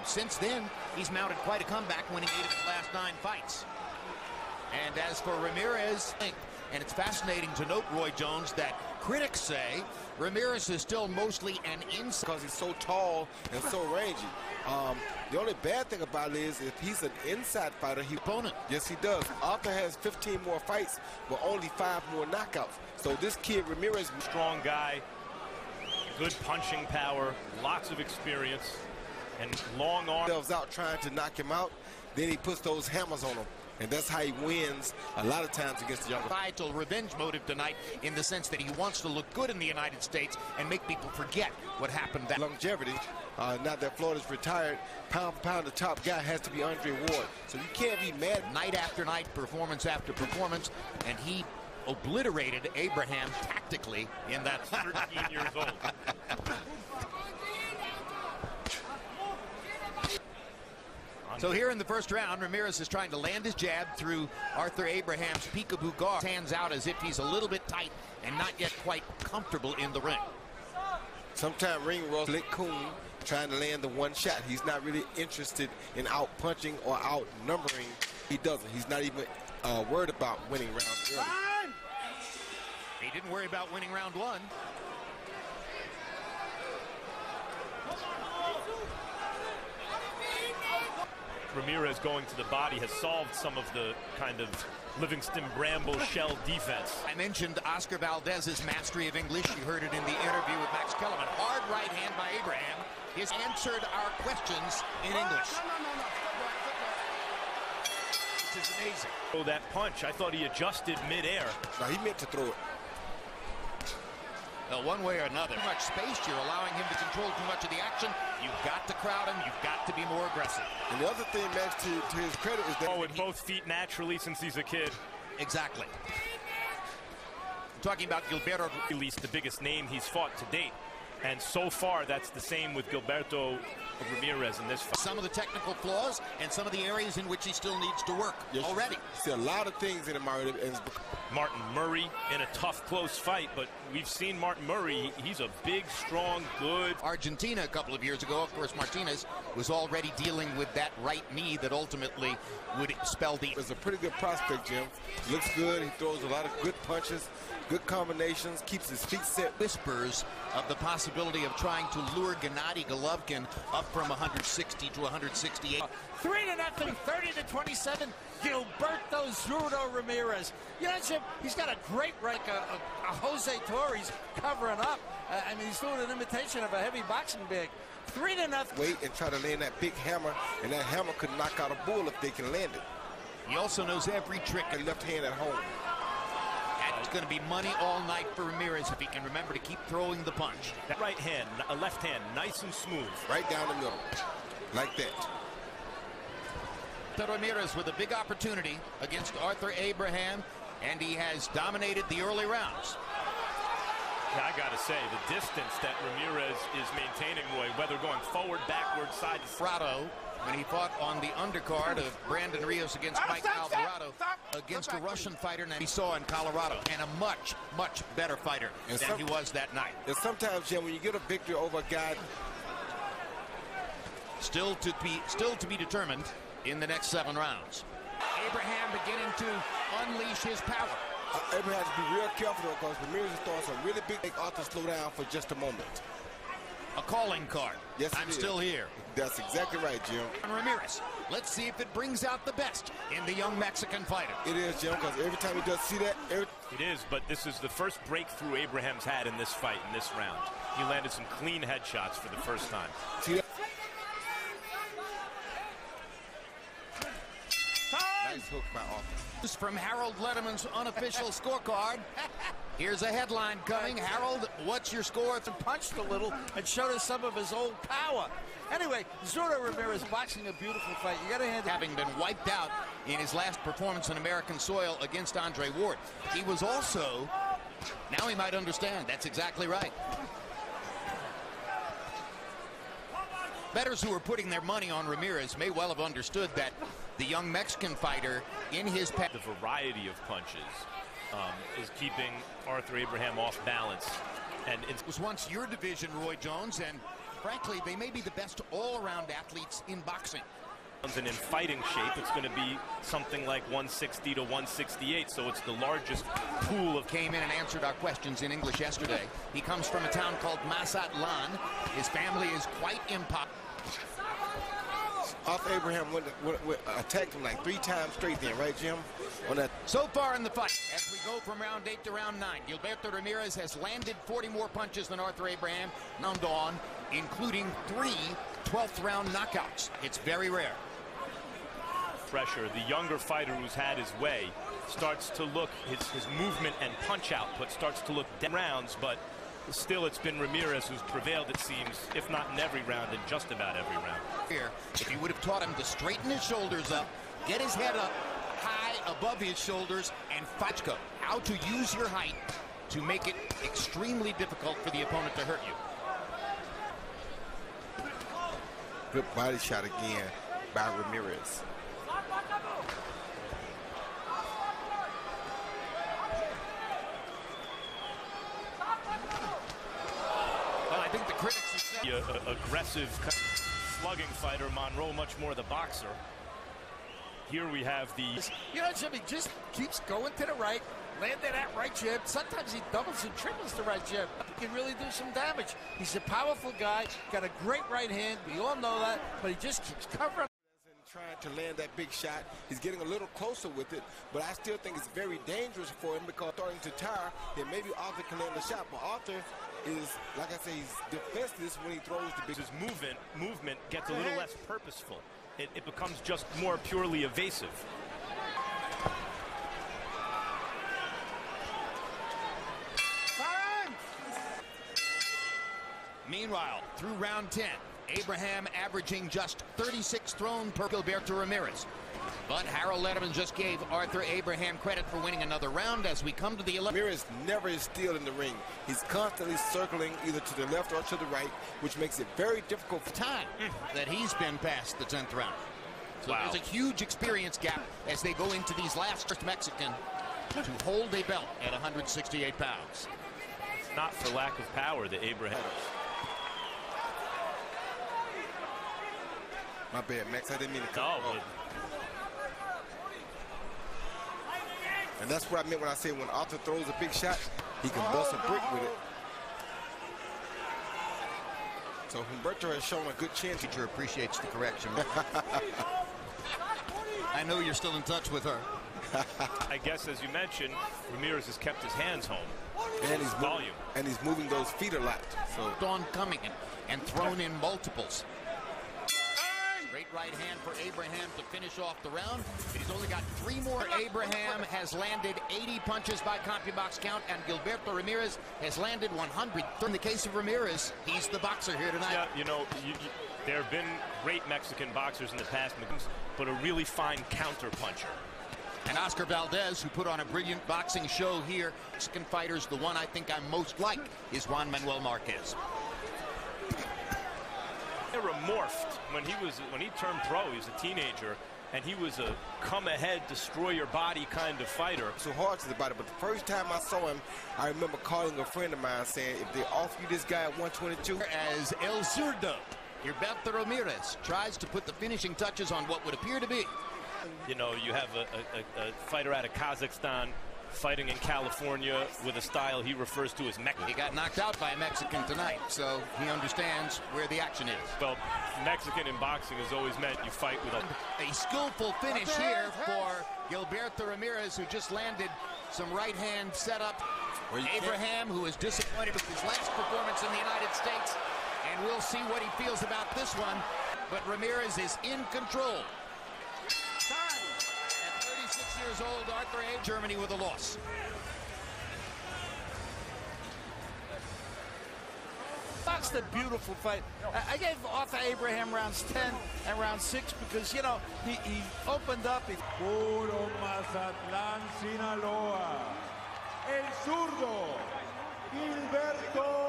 since then, he's mounted quite a comeback, winning 8 of his last 9 fights. And as for Ramírez, and it's fascinating to note, Roy Jones, that critics say Ramírez is still mostly an inside. Because he's so tall and so rangy. The only bad thing about it is if he's an inside fighter, he opponent. Yes, he does. Arthur has 15 more fights, but only 5 more knockouts. So this kid, Ramírez, strong guy, good punching power, lots of experience, and long arms. Out trying to knock him out, then he puts those hammers on him. And that's how he wins a lot of times against the younger. Vital revenge motive tonight, in the sense that he wants to look good in the United States and make people forget what happened. That longevity. Now that Florida's retired, pound for pound, the top guy has to be Andre Ward. So you can't be mad. Night after night, performance after performance, and he obliterated Abraham tactically in that 13 years old. So here in the first round, Ramírez is trying to land his jab through Arthur Abraham's peekaboo guard. Hands out as if he's a little bit tight and not yet quite comfortable in the ring. Sometimes ring roll, Slick Coon trying to land the one shot. He's not really interested in out punching or outnumbering. He doesn't. He's not even worried about winning rounds early. He didn't worry about winning round 1. Ramírez going to the body has solved some of the kind of Livingston Bramble shell defense. I mentioned Oscar Valdez's mastery of English. You heard it in the interview with Max Kellerman. Hard right hand by Abraham. He's answered our questions in English. Which is amazing. Oh, that punch, I thought he adjusted midair. No, he meant to throw it. Well, one way or another. Too much space, you're allowing him to control too much of the action. You've got to crowd him. You've got to be more aggressive. And the other thing, Max, to his credit is that... Oh, with both feet naturally since he's a kid. Exactly. I'm talking about Gilberto. At least the biggest name he's fought to date. And so far, that's the same with Gilberto Ramírez in this fight. Some of the technical flaws and some of the areas in which he still needs to work already. See a lot of things in him already. Martin Murray in a tough, close fight, but we've seen Martin Murray. He's a big, strong, good. Argentina a couple of years ago, of course, Martinez was already dealing with that right knee that ultimately would spell the... It's a pretty good prospect, Jim. Looks good. He throws a lot of good punches, good combinations, keeps his feet set. Whispers of the possibility of trying to lure Gennady Golovkin up from 160 to 168. 3-0, 30-27. Gilberto Zurdo Ramírez. You know, Jim, he's got a great right, a Jose Torres covering up. I mean, he's doing an imitation of a heavy boxing bag. 3-0. Wait and try to land that big hammer, and that hammer could knock out a bull if they can land it. He also knows every trick. And left hand at home. It's going to be money all night for Ramírez if he can remember to keep throwing the punch. That right hand, a left hand, nice and smooth. Right down the middle, like that. Ramírez with a big opportunity against Arthur Abraham, and he has dominated the early rounds. Yeah, I got to say, the distance that Ramírez is maintaining, Roy, whether going forward, backward, side to Frado, when he fought on the undercard of Brandon Rios against Mike Alvarado, against a Russian fighter that he saw in Colorado, and a much, much better fighter than he was that night. And sometimes, Jim, when you get a victory over a guy, still to be determined in the next 7 rounds. Abraham beginning to unleash his power. Abraham has to be real careful, though, because Ramírez is throwing some really big. Make Arthur slow down for just a moment. A calling card. Yes, I'm still here. That's exactly right, Jim. Ramírez. Let's see if it brings out the best in the young Mexican fighter. It is, Jim, because every time he does see that... It is, but this is the first breakthrough Abraham's had in this fight, in this round. He landed some clean headshots for the first time. See that? Nice hook by Arthur. From Harold Letterman's unofficial scorecard. Here's a headline coming. Harold, what's your score? Punched a little and showed us some of his old power. Anyway, Zurdo Ramírez boxing a beautiful fight. You got to hand it. Having been wiped out in his last performance on American soil against Andre Ward. He was also, now he might understand. That's exactly right. Bettors who are putting their money on Ramírez may well have understood that the young Mexican fighter in his past. The variety of punches is keeping Arthur Abraham off balance. And it was once your division, Roy Jones, and Frankly, they may be the best all-around athletes in boxing. And in fighting shape, it's going to be something like 160 to 168, so it's the largest pool of... Came in and answered our questions in English yesterday. He comes from a town called Mazatlan. His family is quite impossible. Arthur Abraham attacked him like 3 times straight then, right, Jim? On that. So far in the fight, as we go from round 8 to round 9, Gilberto Ramírez has landed 40 more punches than Arthur Abraham, round on, including 3 12th round knockouts. It's very rare. Pressure. The younger fighter who's had his way starts to look, his movement and punch output starts to look down rounds, but still it's been Ramírez who's prevailed, it seems, if not in every round, in just about every round. Here, if you would have taught him to straighten his shoulders up, get his head up high above his shoulders, and fight, how to use your height to make it extremely difficult for the opponent to hurt you. Good body shot again by Ramírez. Well, I think the critics are saying... Aggressive, slugging fighter, Monroe much more the boxer. Here we have the... You know, Jimmy just keeps going to the right, landing that right jab. Sometimes he doubles and triples the right jab. He can really do some damage. He's a powerful guy, got a great right hand. We all know that, but he just keeps covering. Trying to land that big shot. He's getting a little closer with it, but I still think it's very dangerous for him because starting to tire, then maybe Arthur can land the shot, but Arthur is, like I say, he's defenseless when he throws the big... His movement gets a little less purposeful. It becomes just more purely evasive. Meanwhile, through round 10, Abraham averaging just 36 thrown per Gilberto Ramírez. But Harold Letterman just gave Arthur Abraham credit for winning another round as we come to the 11th. Ramírez never is still in the ring. He's constantly circling either to the left or to the right, which makes it very difficult for time that he's been past the 10th round. So wow. There's a huge experience gap as they go into these last Mexican to hold a belt at 168 pounds. It's not for lack of power that Abraham... My bad, Max. I didn't mean to come. Oh, and that's what I meant when I said when Arthur throws a big shot, he can bust a brick with it. So Gilberto has shown a good chin. Teacher appreciates the correction. I know you're still in touch with her. I guess, as you mentioned, Ramírez has kept his hands home. And he's volume. And he's moving those feet a lot. So Dawn coming in and thrown in multiples. Great right hand for Abraham to finish off the round. He's only got 3 more. Abraham has landed 80 punches by CompuBox count, and Gilberto Ramírez has landed 100. In the case of Ramírez, he's the boxer here tonight. Yeah, you know, there have been great Mexican boxers in the past, but a really fine counter puncher. And Oscar Valdez, who put on a brilliant boxing show here. Mexican fighters, the one I think I'm most like is Juan Manuel Marquez. Morphed when he turned pro. He was a teenager, and he was a come ahead, destroy your body kind of fighter. So hard to the body, but the first time I saw him, I remember calling a friend of mine saying, if they offer you this guy at 122. As El Zurdo, Gilberto Ramírez tries to put the finishing touches on what would appear to be. You know, you have a fighter out of Kazakhstan fighting in California with a style he refers to as Mexican. He got knocked out by a Mexican tonight, so he understands where the action is. Well, Mexican in boxing has always meant you fight with a skillful finish here for Gilberto Ramírez, who just landed some right hand setup. Abraham, who is disappointed with his last performance in the United States, and we'll see what he feels about this one. But Ramírez is in control. At 36 years old, Arthur A. Germany with a loss. That's the beautiful fight. I gave Arthur Abraham rounds 10 and round 6 because, you know, he opened up. Puro Mazatlán, Sinaloa. El zurdo, Gilberto